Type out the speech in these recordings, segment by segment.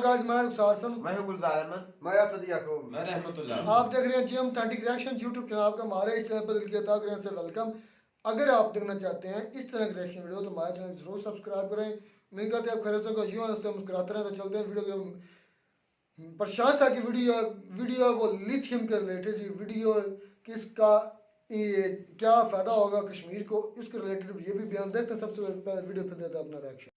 Guys, मैं रुखसार हसन, मैं हूं गुलजार अहमद, मैं असद याकूब, मैं रहमतुल्लाह। आप देख रहे हैं जी हम 30 रिएक्शन यूट्यूब चैनल आपका हमारे इस चैनल पर दिल की अता करें से वेलकम। अगर आप देखना चाहते हैं इस तरह की रिएक्शन वीडियो तो हमारे चैनल जरूर सब्सक्राइब करें। उम्मीद करते हैं आप खैरियत से यूं हंसते मुस्कुराते रहें। तो चलते हैं वीडियो के प्रशांत साहब की वीडियो वो लिथियम के रिलेटेड वीडियो किसका ये क्या फ़ायदा होगा कश्मीर को, इसके रिलेटेड ये भी बयान देखते हैं। सबसे पहले वीडियो पर देता अपना रिएक्शन।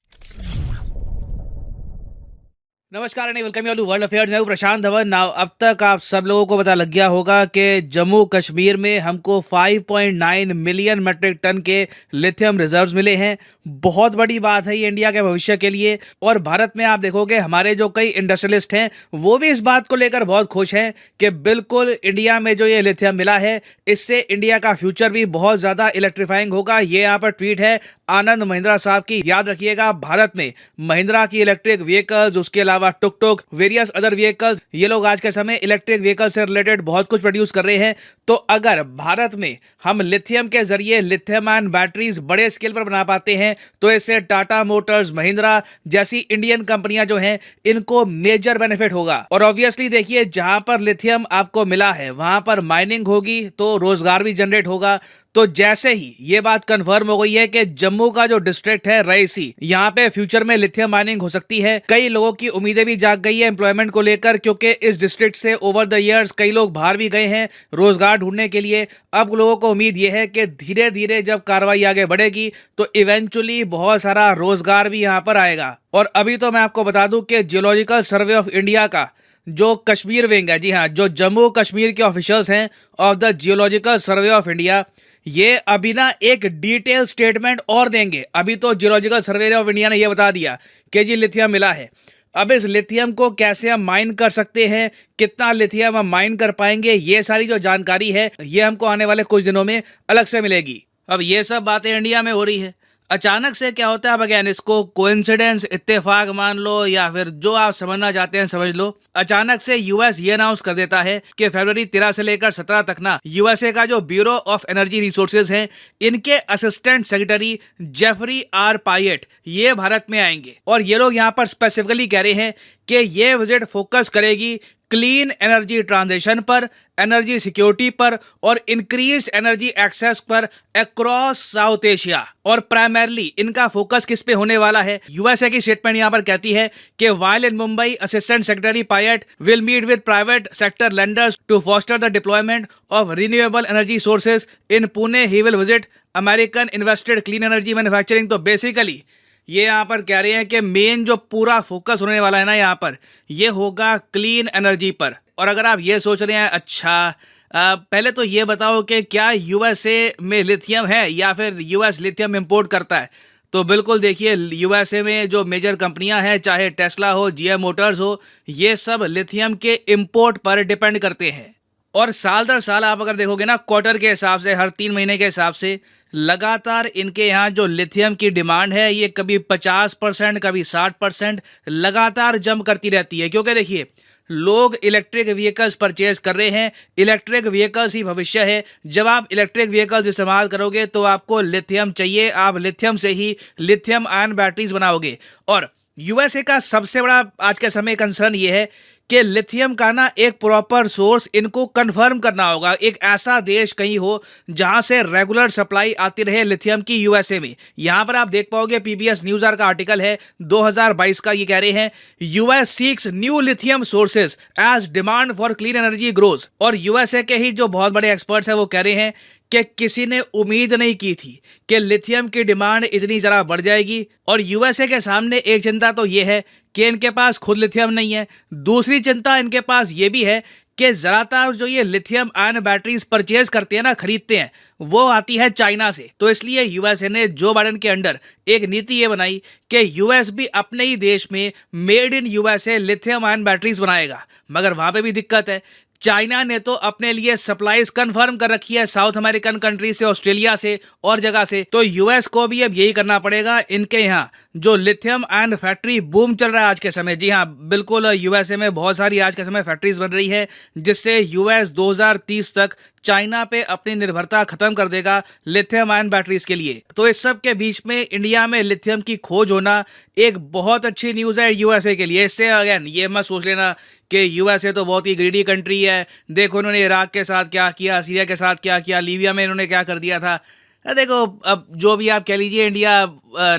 नमस्कार and welcome you world affairs. मैं हूं प्रशांत धवन। नाउ अब तक आप सब लोगों को पता लग गया होगा कि जम्मू कश्मीर में हमको 5.9 मिलियन मेट्रिक टन के लिथियम रिजर्व्स मिले हैं। बहुत बड़ी बात है ये इंडिया के भविष्य के लिए। और भारत में आप देखोगे हमारे जो कई इंडस्ट्रियलिस्ट हैं वो भी इस बात को लेकर बहुत खुश हैं कि बिल्कुल इंडिया में जो ये लिथियम मिला है इससे इंडिया का फ्यूचर भी बहुत ज़्यादा इलेक्ट्रीफाइंग होगा। ये यहाँ पर ट्वीट है आनंद महिंद्रा साहब की। याद रखिएगा भारत में महिंद्रा की इलेक्ट्रिक व्हीकल्स, उसके अलावा टुक टुक, वेरियस अदर व्हीकल्स, ये लोग आज के समय इलेक्ट्रिक व्हीकल से रिलेटेड बहुत कुछ प्रोड्यूस कर रहे हैं। तो अगर भारत में हम लिथियम के जरिए लिथियम आयन बैटरीज बड़े स्केल पर बना पाते हैं तो इससे टाटा मोटर्स, महिंद्रा जैसी इंडियन कंपनियां जो हैं इनको मेजर बेनिफिट होगा। और ऑब्वियसली देखिए जहां पर लिथियम आपको मिला है वहां पर माइनिंग होगी तो रोजगार भी जनरेट होगा। तो जैसे ही ये बात कंफर्म हो गई है कि जम्मू का जो डिस्ट्रिक्ट है रईसी, यहाँ पे फ्यूचर में लिथियम माइनिंग हो सकती है, कई लोगों की उम्मीदें भी जाग गई है एम्प्लॉयमेंट को लेकर, क्योंकि इस डिस्ट्रिक्ट से ओवर द इयर्स कई लोग बाहर भी गए हैं रोजगार ढूंढने के लिए। अब लोगों को उम्मीद यह है कि धीरे धीरे जब कार्रवाई आगे बढ़ेगी तो इवेंचुअली बहुत सारा रोजगार भी यहाँ पर आएगा। और अभी तो मैं आपको बता दूं कि जियोलॉजिकल सर्वे ऑफ इंडिया का जो कश्मीर विंग है, जी हाँ, जो जम्मू कश्मीर के ऑफिशियल्स हैं of the geological survey of India, ये अभी ना एक डिटेल स्टेटमेंट और देंगे। अभी तो जियोलॉजिकल सर्वे ऑफ इंडिया ने यह बता दिया कि जी लिथियम मिला है। अब इस लिथियम को कैसे हम माइन कर सकते हैं, कितना लिथियम हम माइन कर पाएंगे, ये सारी जो जानकारी है ये हमको आने वाले कुछ दिनों में अलग से मिलेगी। अब ये सब बातें इंडिया में हो रही है, अचानक से क्या होता है, अब अगेन इसको कोइंसिडेंस, इत्तेफाक मान लो या फिर जो आप समझना चाहते हैं समझ लो। अचानक से यूएस ये अनाउंस कर देता है कि फरवरी 13 से लेकर 17 तक ना यूएसए का जो ब्यूरो ऑफ एनर्जी रिसोर्सेज है इनके असिस्टेंट सेक्रेटरी जेफरी आर पायट ये भारत में आएंगे। और ये लोग यहाँ पर स्पेसिफिकली कह रहे हैं कि ये विजिट फोकस करेगी क्लीन एनर्जी ट्रांजिशन पर, एनर्जी सिक्योरिटी पर और इंक्रीज्ड एनर्जी एक्सेस पर अक्रॉस साउथ एशिया। और प्राइमरली इनका फोकस किस पे होने वाला है, यूएसए की स्टेटमेंट यहां पर कहती है कि while in Mumbai assistant secretary Pyatt will meet with private sector lenders to foster the deployment of renewable energy sources in Pune he will visit American invested clean energy manufacturing. तो बेसिकली ये यहाँ पर कह रहे हैं कि मेन जो पूरा फोकस होने वाला है ना यहाँ पर ये होगा क्लीन एनर्जी पर। और अगर आप ये सोच रहे हैं अच्छा पहले तो ये बताओ कि क्या यूएसए में लिथियम है या फिर यूएस लिथियम इंपोर्ट करता है, तो बिल्कुल देखिए यूएसए में जो मेजर कंपनियां हैं चाहे टेस्ला हो, जीएम मोटर्स हो, ये सब लिथियम के इंपोर्ट पर डिपेंड करते हैं। और साल दर साल आप अगर देखोगे ना क्वार्टर के हिसाब से, हर 3 महीने के हिसाब से लगातार इनके यहाँ जो लिथियम की डिमांड है ये कभी 50% कभी 60% लगातार जंप करती रहती है। क्योंकि देखिए लोग इलेक्ट्रिक व्हीकल्स परचेज कर रहे हैं, इलेक्ट्रिक व्हीकल्स ही भविष्य है। जब आप इलेक्ट्रिक व्हीकल्स इस्तेमाल करोगे तो आपको लिथियम चाहिए, आप लिथियम से ही लिथियम आयन बैटरीज बनाओगे। और यूएसए का सबसे बड़ा आज के समय कंसर्न ये है कि लिथियम का ना एक प्रॉपर सोर्स इनको कंफर्म करना होगा। एक ऐसा देश कहीं हो जहां से रेगुलर सप्लाई आती रहे लिथियम की यूएसए में। यहां पर आप देख पाओगे पीबीएस न्यूज आवर का आर्टिकल है 2022 का, ये कह रहे हैं US seeks new lithium sources as demand for clean energy grows. और यूएसए के ही जो बहुत बड़े एक्सपर्ट्स हैं वो कह रहे हैं कि किसी ने उम्मीद नहीं की थी कि लिथियम की डिमांड इतनी ज़रा बढ़ जाएगी। और यूएसए के सामने एक चिंता तो ये है कि इनके पास खुद लिथियम नहीं है, दूसरी चिंता इनके पास ये भी है कि ज़्यादातर जो ये लिथियम आयन बैटरीज परचेज करते हैं ना, खरीदते हैं, वो आती है चाइना से। तो इसलिए यूएसए ने जो बाइडेन के अंडर एक नीति ये बनाई कि यूएस भी अपने ही देश में made in USA lithium ion batteries बनाएगा। मगर वहाँ पे भी दिक्कत है, चाइना ने तो अपने लिए सप्लाईज कंफर्म कर रखी है साउथ अमेरिकन कंट्री से, ऑस्ट्रेलिया से और जगह से। तो यूएस को भी अब यही करना पड़ेगा। इनके यहाँ जो लिथियम आयन फैक्ट्री बूम चल रहा है आज के समय, जी हाँ बिल्कुल, यूएसए में बहुत सारी आज के समय फैक्ट्रीज बन रही है जिससे यूएस 2030 तक चाइना पे अपनी निर्भरता खत्म कर देगा लिथियम आयन बैटरीज के लिए। तो इस सब के बीच में इंडिया में लिथियम की खोज होना एक बहुत अच्छी न्यूज़ है यूएसए के लिए। इससे अगेन ये मत सोच लेना कि यूएसए तो बहुत ही ग्रीडी कंट्री है, देखो उन्होंने इराक के साथ क्या किया, सीरिया के साथ क्या किया, लीबिया में इन्होंने क्या कर दिया था। देखो अब जो भी आप कह लीजिए, इंडिया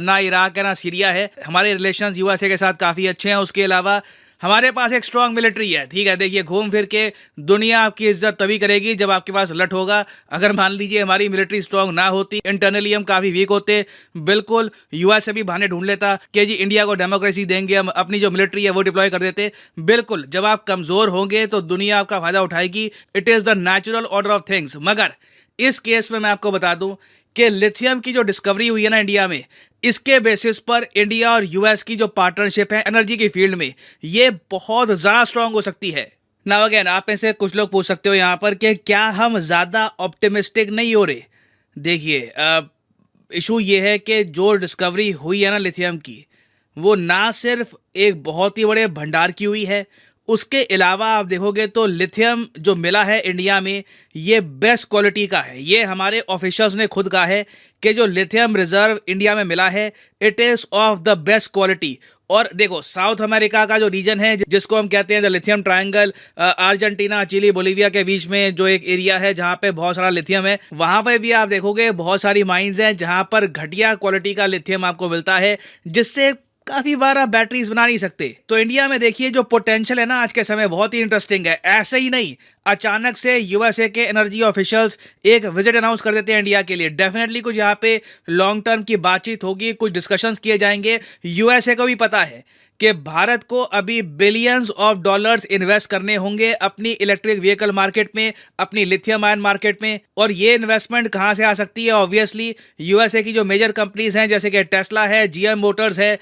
ना इराक है ना सीरिया है, हमारे रिलेशंस यूएसए के साथ काफ़ी अच्छे हैं। उसके अलावा हमारे पास एक स्ट्रांग मिलिट्री है, ठीक है। देखिए घूम फिर के दुनिया आपकी इज्जत तभी करेगी जब आपके पास लट होगा। अगर मान लीजिए हमारी मिलिट्री स्ट्रांग ना होती, इंटरनली हम काफ़ी वीक होते, बिल्कुल यूएस भी बहाने ढूंढ लेता कि जी इंडिया को डेमोक्रेसी देंगे, हम अपनी जो मिलिट्री है वो डिप्लॉय कर देते। बिल्कुल जब आप कमज़ोर होंगे तो दुनिया आपका फ़ायदा उठाएगी। It is the natural order of things. मगर इस केस में मैं आपको बता दूं कि लिथियम की जो डिस्कवरी हुई है ना इंडिया में, इसके बेसिस पर इंडिया और यूएस की जो पार्टनरशिप है एनर्जी की फील्ड में, ये बहुत ज़्यादा स्ट्रांग हो सकती है। नाउ अगेन आप में से कुछ लोग पूछ सकते हो यहाँ पर कि क्या हम ज़्यादा ऑप्टिमिस्टिक नहीं हो रहे। देखिए इशू ये है कि जो डिस्कवरी हुई है ना लिथियम की, वो ना सिर्फ एक बहुत ही बड़े भंडार की हुई है, उसके अलावा आप देखोगे तो लिथियम जो मिला है इंडिया में ये बेस्ट क्वालिटी का है। ये हमारे ऑफिशियल्स ने खुद कहा है कि जो लिथियम रिजर्व इंडिया में मिला है it is of the best quality. और देखो साउथ अमेरिका का जो रीजन है जिसको हम कहते हैं the lithium triangle, Argentina, Chile, Bolivia के बीच में जो एक एरिया है जहाँ पे बहुत सारा लिथियम है, वहाँ पे भी आप देखोगे बहुत सारी माइंस हैं जहाँ पर घटिया क्वालिटी का लिथियम आपको मिलता है, जिससे काफी बार आप बैटरीज बना नहीं सकते। तो इंडिया में देखिए जो पोटेंशियल है ना आज के समय बहुत ही इंटरेस्टिंग है। ऐसे ही नहीं, अचानक से यूएसए के एनर्जी ऑफिशियल्स एक विजिट अनाउंस कर देते हैं इंडिया के लिए। डेफिनेटली कुछ यहाँ पे लॉन्ग टर्म की बातचीत होगी, कुछ डिस्कशंस किए जाएंगे। यूएसए को भी पता है कि भारत को अभी बिलियंस ऑफ डॉलर्स इन्वेस्ट करने होंगे अपनी इलेक्ट्रिक व्हीकल मार्केट में, अपनी लिथियम आयन मार्केट में। और ये इन्वेस्टमेंट कहाँ से आ सकती है? ऑब्वियसली यूएसए की जो मेजर कंपनीज हैं जैसे कि टेस्ला है, जीएम मोटर्स है,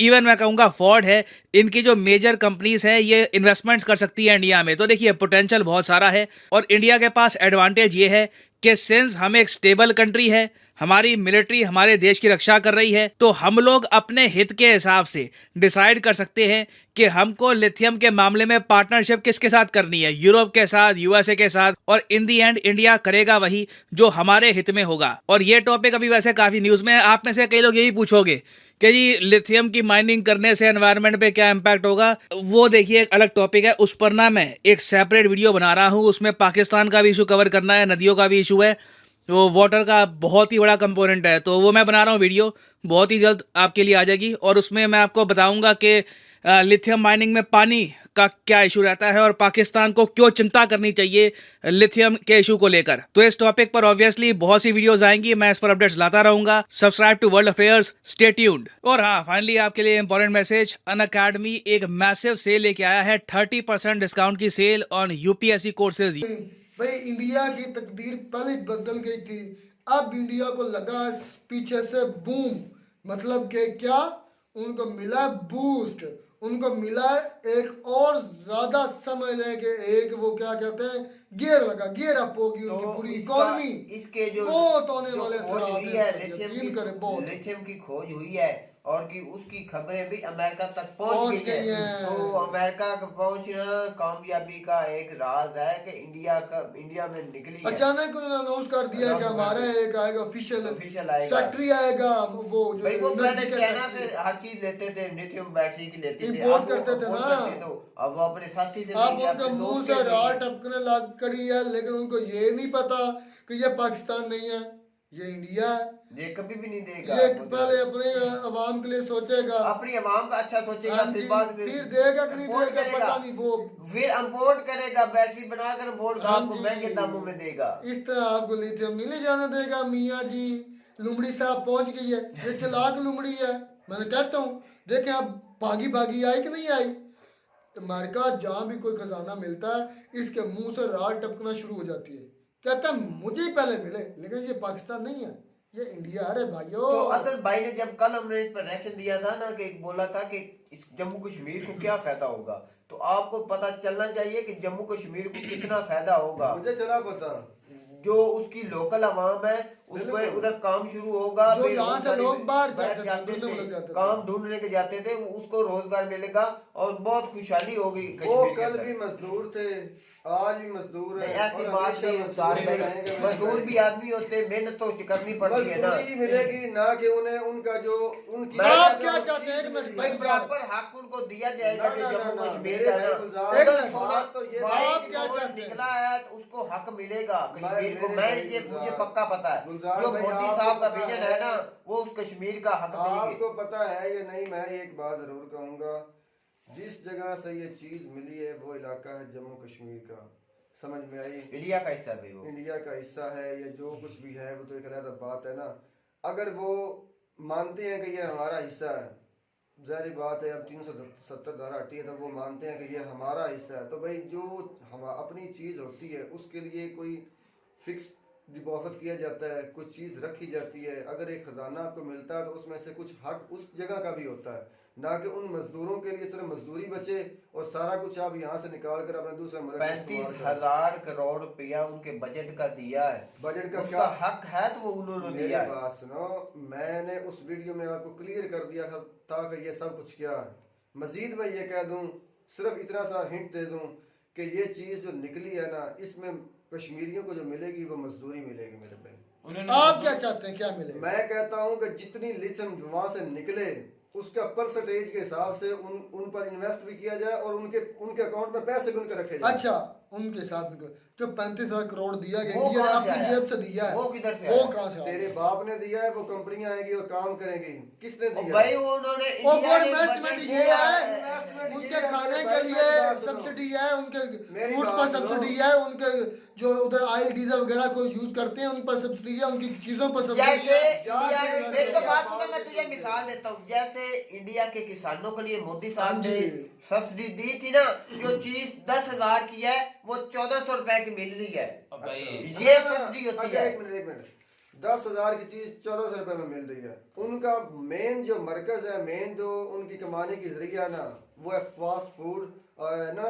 इवन मैं कहूँगा फोर्ड है, इनकी जो मेजर कंपनीज हैं ये इन्वेस्टमेंट्स कर सकती है इंडिया में। तो देखिए पोटेंशियल बहुत सारा है। और इंडिया के पास एडवांटेज ये है कि सिंस हम एक स्टेबल कंट्री है, हमारी मिलिट्री हमारे देश की रक्षा कर रही है, तो हम लोग अपने हित के हिसाब से डिसाइड कर सकते हैं कि हमको लिथियम के मामले में पार्टनरशिप किसके साथ करनी है, यूरोप के साथ, यूएसए के साथ। और इन दी एंड इंडिया करेगा वही जो हमारे हित में होगा। और ये टॉपिक अभी वैसे काफी न्यूज में है। आप में से कई लोग यही पूछोगे कि जी लिथियम की माइनिंग करने से एनवायरनमेंट पे क्या इम्पैक्ट होगा। वो देखिए एक अलग टॉपिक है, उस पर ना मैं एक सेपरेट वीडियो बना रहा हूँ। उसमें पाकिस्तान का भी इशू कवर करना है, नदियों का भी इशू है, वो वाटर का बहुत ही बड़ा कंपोनेंट है। तो वो मैं बना रहा हूँ वीडियो, बहुत ही जल्द आपके लिए आ जाएगी। और उसमें मैं आपको बताऊंगा कि लिथियम माइनिंग में पानी का क्या इशू रहता है और पाकिस्तान को क्यों चिंता करनी चाहिए लिथियम के इशू को लेकर। तो इस टॉपिक पर ऑब्वियसली बहुत सी वीडियोस आएंगी, मैं इस पर अपडेट्स लाता रहूंगा। Subscribe to world affairs, stay tuned. और हाँ, फाइनली आपके लिए इंपॉर्टेंट मैसेज, अनअकैडमी एक मैसिव सेल लेके आया है, 30% डिस्काउंट की सेल ऑन यूपीएससी कोर्सेज। भाई इंडिया की तकदीर पहले बदल गई थी, अब इंडिया को लगा पीछे से बूम। मतलब कि क्या उनको मिला बूस्ट, उनको मिला एक और ज्यादा समझ लें कि एक वो क्या कहते हैं गियर लगा, गियर अप होगी उनकी पूरी इकोनॉमी। इसके जो बहुत होने जो वाले खोज हुई है लिथियम की खोज हुई है और कि उसकी खबरें भी अमेरिका तक पहुंच पहुंच गई गई है। हैं। तो अमेरिका का पहुंचना कामयाबी का एक राज है कि इंडिया में निकली है। अचानक उन्होंने अनाउंस कर दिया कि हमारा एक आएगा ऑफिशियल आएगा, फैक्ट्री आएगा। वो जो भाई वो पहले energy के चाइना फैक्ट्री से हर चीज लेते थे, लिथियम बैटरी की लेते थे, इंपोर्ट करते थे ना। तो अब वो अपने साथी से अब लेंगे, उनके अपने मुंह दोस्त से से रार लेंगे। टपकने लग कड़ी है, लेकिन उनको ये नहीं पता कि ये पाकिस्तान नहीं है, ये इंडिया है। ये कभी भी नहीं देगा। ये पहले अपने अवाम के लिए सोचेगा, अपनी अवाम का अच्छा सोचेगा, हाँ फिर जी, बाद में फिर देगा कि नहीं import देगा करेगा। पता नहीं। वो फिर इंपोर्ट करेगा, बैटरी बनाकर इंपोर्ट हाँ आपको जी, महंगे दामों में देगा। इस तरह आपको लिथियम नहीं ले जाने देगा। मियाँ जी लुमड़ी साहब पहुंच गई है, ये चलाक लुमड़ी है। मैं कहता हूँ देखें अब भागी भागी आई कि नहीं आई। अमेरिका जहाँ भी कोई खजाना मिलता है इसके मुंह से रार टपकना शुरू हो जाती है, कहता है मुझे ही पहले मिले। लेकिन ये पाकिस्तान नहीं है, ये इंडिया है रे भाइयों। तो असल भाई ने जब कल हमने इस पर रिएक्शन दिया था ना, कि बोला था कि इस जम्मू कश्मीर को क्या फायदा होगा, तो आपको पता चलना चाहिए कि जम्मू कश्मीर को कितना फायदा होगा। मुझे चला पता, जो उसकी लोकल अवाम है उसमें उधर काम शुरू होगा। जो फिर यहाँ बहुत से सारे लोग बाहर बैठ जाते थे, ढूंढने जाते थे। काम ढूंढने के जाते थे, उसको रोजगार मिलेगा और बहुत खुशहाली होगी वो कश्मीर के कल अंदर। भी मजदूर थे, आज भी मजदूर है। नहीं, ऐसी और बात हमेशा नहीं मुख्तार मजदूर भाई, रहेंगे। मजदूर भी आदमी होते हैं, मेहनत तो करनी पड़ती है ना। मजदूरी मिलेगी ना कि उन्हें उनका जो उनकी आप क्या चाहते हैं? एक मिनट भाई बराबर हक उनको दिया जाएगा ना, जो ना, जम्मू ना, ना, कश्मीर मेरे का भाई ना गुलजार, एक उधर मिनट, सोना बात तो ये आप भाई क्या जो चाहते हैं? निकला है तो उसको हक मिलेगा कश्मीर को। मेरे मैं भाई ये गुलजार, मुझे पक्का पता है गुलजार जो भाई, मोदी आपको साहब का पता विजन है है ना वो उस कश्मीर का हक देंगे। आपको पता है या नहीं, मैं एक बात जरूर कहूंगा, जिस जगह से ये चीज मिली है वो इलाका है जम्मू कश्मीर का। समझ में आई? इंडिया का हिस्सा भी वो इंडिया का हिस्सा है या जो कुछ भी है वो तो एक अलग बात है ना। अगर वो मानते हैं कि ये हमारा हिस्सा है, जाहिर बात है अब 370 धारा हटी है तो वो मानते हैं कि ये हमारा हिस्सा है, तो भाई जो हम अपनी चीज होती है उसके लिए कोई फिक्स डिपॉजिट किया जाता है, कुछ चीज रखी जाती है। अगर एक खजाना आपको मिलता है तो उसमें से कुछ हक उस जगह का भी होता है, ना कि उन मजदूरों के लिए सिर्फ मजदूरी बचे और सारा कुछ आप यहाँ से निकाल कर अपने दूसरे मुल्क में इस्तेमाल करें। 35,000 करोड़ रुपया उनके बजट का दिया है। बजट का उसका क्या हक है तो वो उन्होंने मेरी दिया है। बात सुनो, मैंने उस वीडियो में आपको क्लियर कर दिया था कि ये सब कुछ क्या है। मजीद मैं ये कह दूं, सिर्फ इतना सा हिंट दे दूं कि ये चीज जो निकली है ना, इसमें कश्मीरियों को जो मिलेगी वो मजदूरी मिलेगी मेरे भाई। आप क्या चाहते हैं, क्या मिले? मैं कहता हूं कि जितनी लिथियम वहां से निकले उसका परसेंटेज के हिसाब से उन पर इन्वेस्ट भी किया जाए और उनके अकाउंट में पैसे भी उनके रखे जाए। अच्छा, उनके साथ में जो 35,000 करोड़ दिया गया, वो इंडिया ने कहाँ से अपनी आया? जेब से दिया है, वो किधर से वो आया? कहाँ से तेरे आया? बाप ने दिया है, वो कंपनियां आएंगी और काम करेंगी। किसने और दिया? भाई वो उन्होंने वो इंडिया ने इन्वेस्टमेंट बजट ये दिया है, इन्वेस्टमेंट उनके ये है, खाने मेरे के भाई, लिए मेरी बात सुनो। सब्सिडी है, उनके मेरी फूड बात पर सुनो। सब्सिडी है, उनके जो उधर ऑयल डीजल वगैरह को यूज करते हैं उन पर सब्सिडी है, उनकी चीजों पर सब्सिडी जैसे है। इंडिया जैसे- मेरे को बात जैसे- सुनो, मैं तुझे मिसाल देता हूँ। जैसे इंडिया के किसानों के लिए मोदी साहब हाँ ने जी। सब्सिडी दी थी ना, जो चीज 10,000 की है वो 1,400 रुपए की मिल रही है। अब भाई ये सब्सिडी होती अच्छा, है। एक मिनट 10,000 की चीज 1,400 रुपए में मिल रही है। उनका मेन जो मरकज है, मेन जो उनकी कमाने की जरिया है ना, वो है फास्ट फूड ना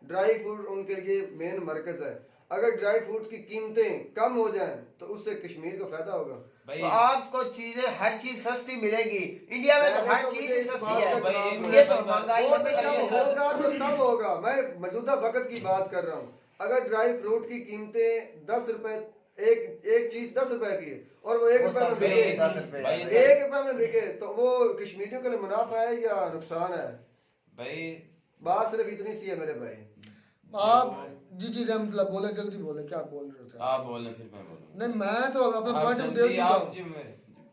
ड्राई फ्रूट उनके लिए मेन मरकज है। अगर ड्राई फ्रूट की कीमतें कम हो जाएं तो उससे कश्मीर को फायदा होगा। भाई तो आपको चीजें हर चीज सस्ती मिलेगी। इंडिया में तो पहले हर तो चीज मुझे इस सस्ती बात है। का जवाब भाई, दो। ये तो महंगाई वो में तो जब लगी है। होगा तो तब होगा। मैं मौजूदा वक्त की बात कर रहा हूँ। अगर ड्राई फ्रूट की कीमतें 10 रुपए, एक चीज 10 रुपए की है और वो 1 वो रुपए में सब बिके, भाई 10 रुपए भाई, है। 1 रुपए में बिके, तो वो कश्मीरियों के लिए मुनाफा है या नुकसान है? भाई बात सिर्फ इतनी सी है मेरे भाई। आप जी रहमतुल्लाह बोले, जल्दी बोले, क्या बोल रहे थे? आप बोलना फिर मैं बोलूँ। नहीं, मैं तो अपना आप पॉइंट दे जल्दी चुका आप हूँ। जी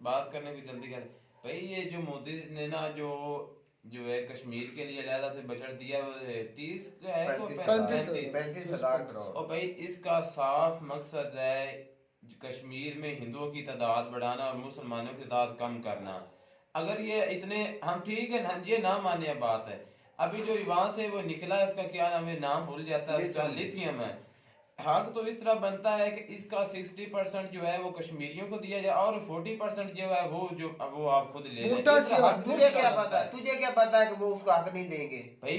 बात करने की जल्दी कर। भाई ये जो मोदी ने ना जो है कश्मीर के लिए अलहदा से बजट दिया वो 30 का है तो 35,000 करोड़। और भाई इसका साफ मकसद है कश्मीर में हिंदुओं की तादाद बढ़ाना और मुसलमानों की तादाद कम करना। अगर ये इतने हम ठीक है ना, ये ना माने बात है। अभी जो वहां से वो निकला है, उसका क्या नाम है, नाम भूल जाता है, उसका लिथियम है। हक तो इस तरह बनता है कि इसका 60% जो है वो कश्मीरियों को दिया जाए और 40% जो है वो आप खुद ले लें। बूटा इसका से हक तुझे क्या बनता पता, तुझे क्या पता है कि वो उसको हक नहीं देंगे? भाई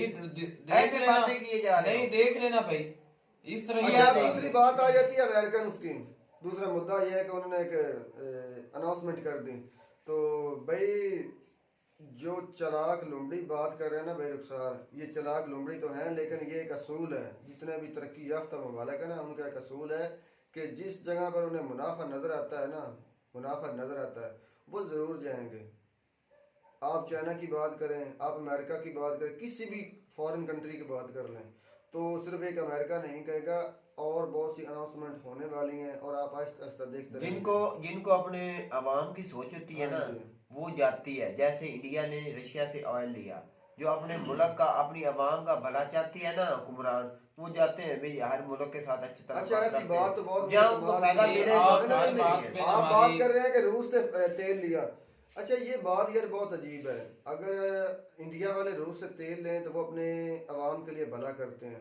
ऐसे बातें किए जा रहे नहीं, हो। देख लेना भाई इस तरह अच्छा, ये दूसरी बात आ जाती है अमेरिकन की। दूसरा मुद्दा यह है कि उन्होंने एक अनाउंसमेंट कर दी। तो भाई जो चलाक लुमड़ी बात कर रहे हैं ना भाई रुखसार, ये चलाक लुमड़ी तो हैं, लेकिन ये एक असूल है। जितने भी तरक्की याफ्ता ममालिक है ना, उनका एक असूल है कि जिस जगह पर उन्हें मुनाफा नजर आता है ना, मुनाफा नजर आता है, वो जरूर जाएंगे। आप चाइना की बात करें, आप अमेरिका की बात करें, किसी भी फॉरेन कंट्री की बात कर लें, तो सिर्फ एक अमेरिका नहीं कहेगा, और बहुत सी अनाउंसमेंट होने वाली हैं और आप आहिस्ता आहिस्ता देखते रहेंगे। जिनको अपने अवाम की सोच होती है ना, हाँ जी। वो जाती है। जैसे इंडिया ने रशिया से ऑयल लिया, जो अपने मुल्क का, अपनी अवाम का भला चाहती है ना हुक्मरान, वो जाते हैं भाई हर मुल्क के साथ अच्छी तरह अच्छा, ऐसी बात तो बहुत जहाँ उनको फायदा नहीं, मिले आप वहाँ हर से बात मिलेंगे। पे आप हमारी- बात कर रहे हैं कि रूस से तेल लिया। अच्छा, ये बात यार बहुत अजीब है। अगर इंडिया वाले रूस से तेल लें तो वो अपने अवाम के लिए भला करते हैं,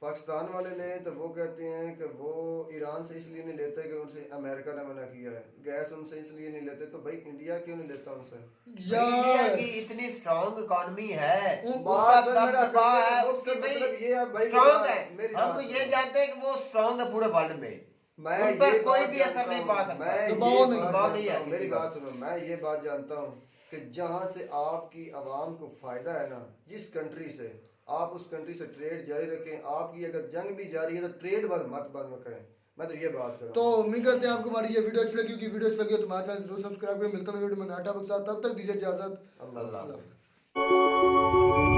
पाकिस्तान वाले लें तो वो कहते हैं कि वो ईरान से इसलिए नहीं लेते कि उनसे अमेरिका ने मना किया है, गैस उनसे इसलिए नहीं लेते। तो भाई इंडिया क्यों नहीं लेता उनसे? इंडिया यार की इतनी स्ट्रांग इकोनॉमी है, बात उसका मेरा दबदबा कहने है, का उसकी मतलब भाई ये है भाई, स्ट्रांग है। मेरी हम बात ये सुनो। जानते हैं कि वो स्ट्रांग है पूरे वर्ल्ड में। मैं उन पर ये कोई बात भी असर जानता नहीं हूं, पा सकता। मैं ये दबाव नहीं, बात दबाव नहीं जानता है हूं, किसी मेरी पर। बात सुनो, मैं ये बात जानता हूँ कि जहाँ से आपकी आवाम को फायदा है ना, जिस कंट्री से आप उस कंट्री से ट्रेड जारी रखें। आपकी अगर जंग भी जारी है तो ट्रेड बंद करें। मैं तो ये बात कर तो उम्मीद करते हैं आपको हमारी ये वीडियो अच्छी लगी होगी। वीडियो अच्छी लगी हो तो हमारे चैनल जरूर सब्सक्राइब करें। मिलते हैं वीडियो में नया टॉपिक के साथ, तब तक दीजिए इजाजत। अल्लाह अल्लाह हाफ़िज़।